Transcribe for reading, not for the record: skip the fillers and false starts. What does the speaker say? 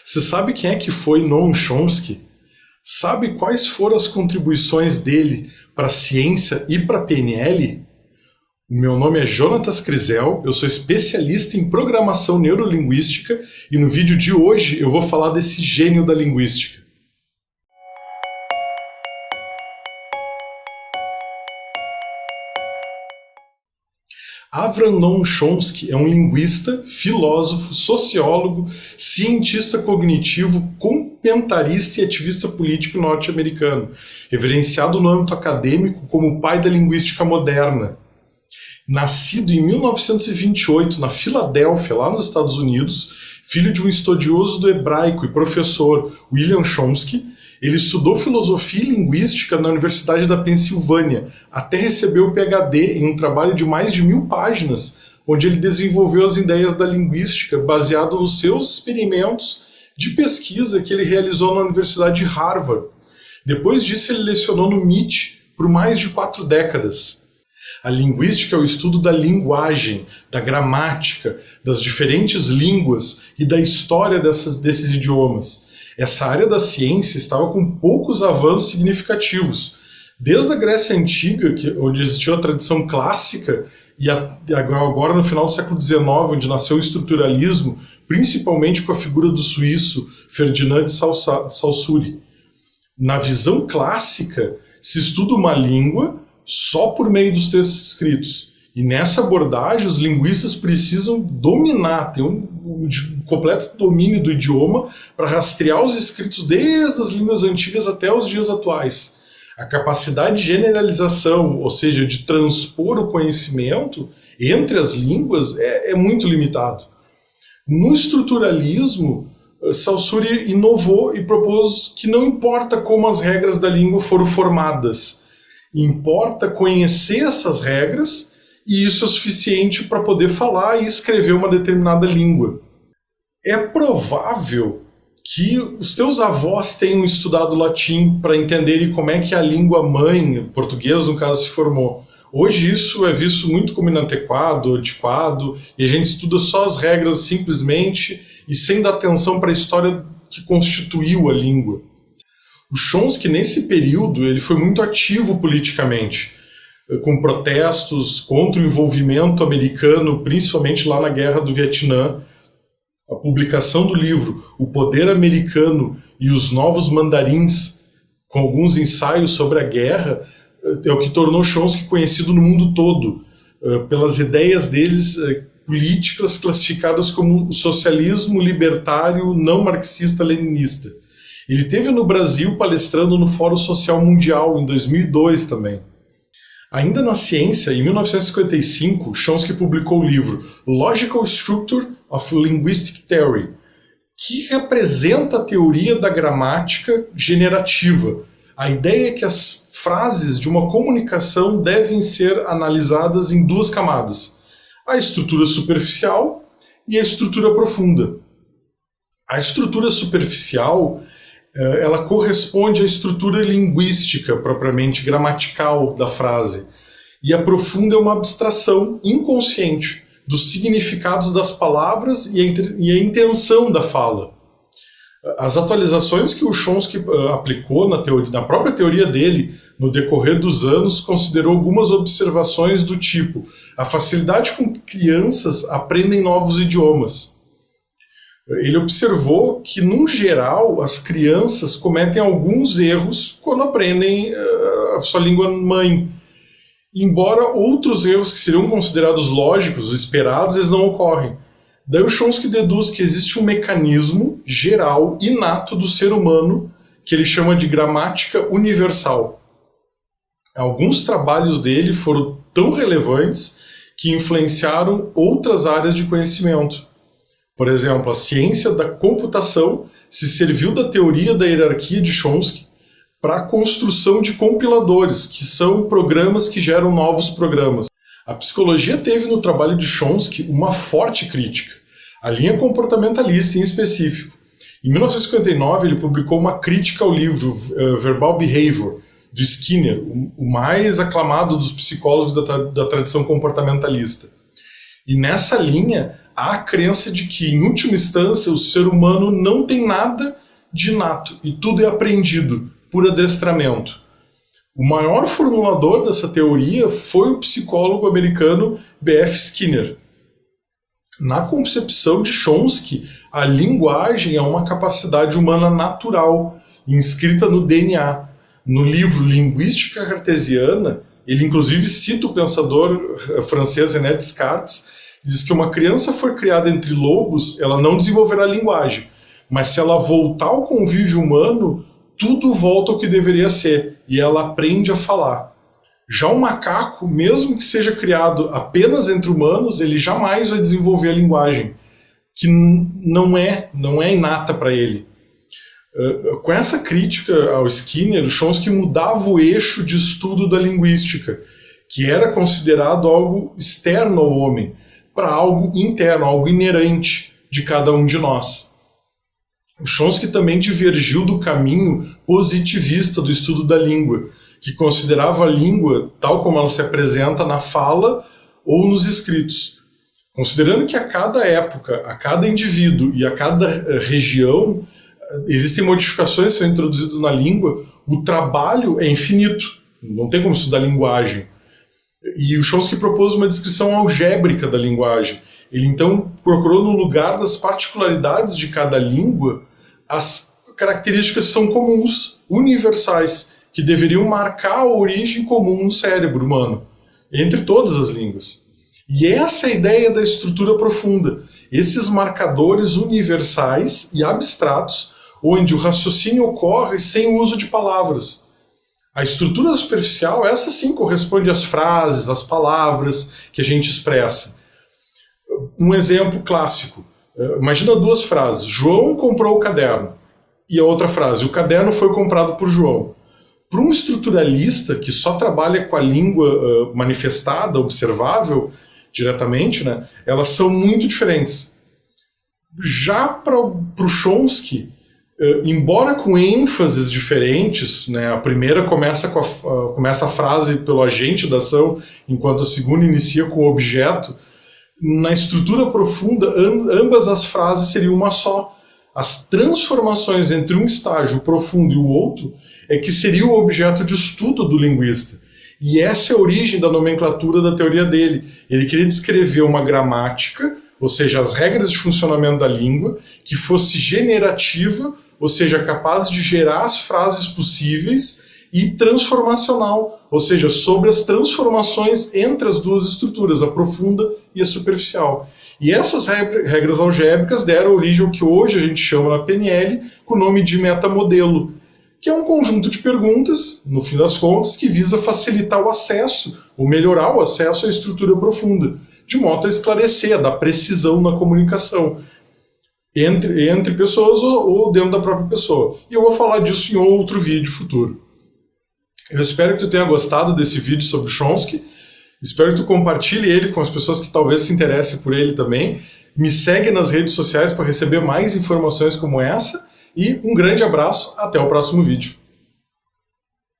Você sabe quem é que foi Noam Chomsky? Sabe quais foram as contribuições dele para a ciência e para a PNL? O meu nome é Jonatas Crisel, eu sou especialista em programação neurolinguística e no vídeo de hoje eu vou falar desse gênio da linguística. Avram Noam Chomsky é um linguista, filósofo, sociólogo, cientista cognitivo, comentarista e ativista político norte-americano, reverenciado no âmbito acadêmico como o pai da linguística moderna. Nascido em 1928 na Filadélfia, lá nos Estados Unidos, filho de um estudioso do hebraico e professor William Chomsky, ele estudou filosofia e linguística na Universidade da Pensilvânia, até receber o PhD em um trabalho de mais de 1000 páginas, onde ele desenvolveu as ideias da linguística baseado nos seus experimentos de pesquisa que ele realizou na Universidade de Harvard. Depois disso, ele lecionou no MIT por mais de 4 décadas. A linguística é o estudo da linguagem, da gramática, das diferentes línguas e da história desses idiomas. Essa área da ciência estava com poucos avanços significativos. Desde a Grécia Antiga, onde existiu a tradição clássica, e agora no final do século XIX, onde nasceu o estruturalismo, principalmente com a figura do suíço Ferdinand de Saussure. Na visão clássica, se estuda uma língua só por meio dos textos escritos. E nessa abordagem, os linguistas precisam dominar, ter um completo domínio do idioma para rastrear os escritos desde as línguas antigas até os dias atuais. A capacidade de generalização, ou seja, de transpor o conhecimento entre as línguas, é muito limitado. No estruturalismo, Saussure inovou e propôs que não importa como as regras da língua foram formadas, importa conhecer essas regras, e isso é suficiente para poder falar e escrever uma determinada língua. É provável que os teus avós tenham estudado latim para entenderem como é que a língua mãe, português no caso, se formou. Hoje isso é visto muito como inadequado, antiquado, e a gente estuda só as regras simplesmente e sem dar atenção para a história que constituiu a língua. O Chomsky, nesse período, ele foi muito ativo politicamente, com protestos contra o envolvimento americano, principalmente lá na Guerra do Vietnã. A publicação do livro O Poder Americano e os Novos Mandarins, com alguns ensaios sobre a guerra, é o que tornou Chomsky conhecido no mundo todo, pelas ideias deles políticas classificadas como socialismo libertário não marxista-leninista. Ele esteve no Brasil palestrando no Fórum Social Mundial em 2002 também. Ainda na ciência, em 1955, Chomsky publicou o livro Logical Structure of Linguistic Theory, que representa a teoria da gramática generativa. A ideia é que as frases de uma comunicação devem ser analisadas em 2 camadas: a estrutura superficial e a estrutura profunda. A estrutura superficial ela corresponde à estrutura linguística, propriamente gramatical da frase. E a profunda é uma abstração inconsciente dos significados das palavras e a intenção da fala. As atualizações que o Chomsky aplicou na própria teoria dele, no decorrer dos anos, considerou algumas observações do tipo: a facilidade com que crianças aprendem novos idiomas. Ele observou que, num geral, as crianças cometem alguns erros quando aprendem a sua língua mãe, embora outros erros que seriam considerados lógicos, esperados, eles não ocorrem. Daí o Chomsky deduz que existe um mecanismo geral, inato do ser humano, que ele chama de gramática universal. Alguns trabalhos dele foram tão relevantes que influenciaram outras áreas de conhecimento. Por exemplo, a ciência da computação se serviu da teoria da hierarquia de Chomsky para a construção de compiladores, que são programas que geram novos programas. A psicologia teve no trabalho de Chomsky uma forte crítica, a linha comportamentalista em específico. Em 1959, ele publicou uma crítica ao livro Verbal Behavior, do Skinner, o mais aclamado dos psicólogos da tradição comportamentalista. E nessa linha, há a crença de que, em última instância, o ser humano não tem nada de inato e tudo é aprendido por adestramento. O maior formulador dessa teoria foi o psicólogo americano B.F. Skinner. Na concepção de Chomsky, a linguagem é uma capacidade humana natural, inscrita no DNA. No livro Linguística Cartesiana, ele inclusive cita o pensador francês René Descartes, diz que uma criança for criada entre lobos, ela não desenvolverá linguagem, mas se ela voltar ao convívio humano, tudo volta ao que deveria ser, e ela aprende a falar. Já o macaco, mesmo que seja criado apenas entre humanos, ele jamais vai desenvolver a linguagem, que não é inata para ele. Com essa crítica ao Skinner, o Chomsky mudava o eixo de estudo da linguística, que era considerado algo externo ao homem, para algo interno, algo inerente de cada um de nós. O Chomsky também divergiu do caminho positivista do estudo da língua, que considerava a língua tal como ela se apresenta na fala ou nos escritos. Considerando que a cada época, a cada indivíduo e a cada região existem modificações que são introduzidas na língua, o trabalho é infinito, não tem como estudar linguagem. E o Chomsky propôs uma descrição algébrica da linguagem. Ele então procurou, no lugar das particularidades de cada língua, as características que são comuns, universais, que deveriam marcar a origem comum no cérebro humano, entre todas as línguas. E essa é a ideia da estrutura profunda, esses marcadores universais e abstratos, onde o raciocínio ocorre sem o uso de palavras. A estrutura superficial, essa sim corresponde às frases, às palavras que a gente expressa. Um exemplo clássico, imagina duas frases, João comprou o caderno, e a outra frase, o caderno foi comprado por João. Para um estruturalista que só trabalha com a língua manifestada, observável diretamente, né, elas são muito diferentes. Já para o Chomsky, embora com ênfases diferentes, né, a primeira começa a frase pelo agente da ação, enquanto a segunda inicia com o objeto, na estrutura profunda, ambas as frases seriam uma só. As transformações entre um estágio profundo e o outro é que seria o objeto de estudo do linguista. E essa é a origem da nomenclatura da teoria dele. Ele queria descrever uma gramática, ou seja, as regras de funcionamento da língua, que fosse generativa, ou seja, capaz de gerar as frases possíveis, e transformacional, ou seja, sobre as transformações entre as duas estruturas, a profunda e a superficial. E essas regras algébricas deram origem ao que hoje a gente chama na PNL com o nome de metamodelo, que é um conjunto de perguntas, no fim das contas, que visa facilitar o acesso, ou melhorar o acesso à estrutura profunda, de modo a esclarecer, a dar precisão na comunicação entre pessoas ou dentro da própria pessoa. E eu vou falar disso em outro vídeo futuro. Eu espero que tu tenha gostado desse vídeo sobre Chomsky, espero que tu compartilhe ele com as pessoas que talvez se interessem por ele também. Me segue nas redes sociais para receber mais informações como essa e um grande abraço, até o próximo vídeo.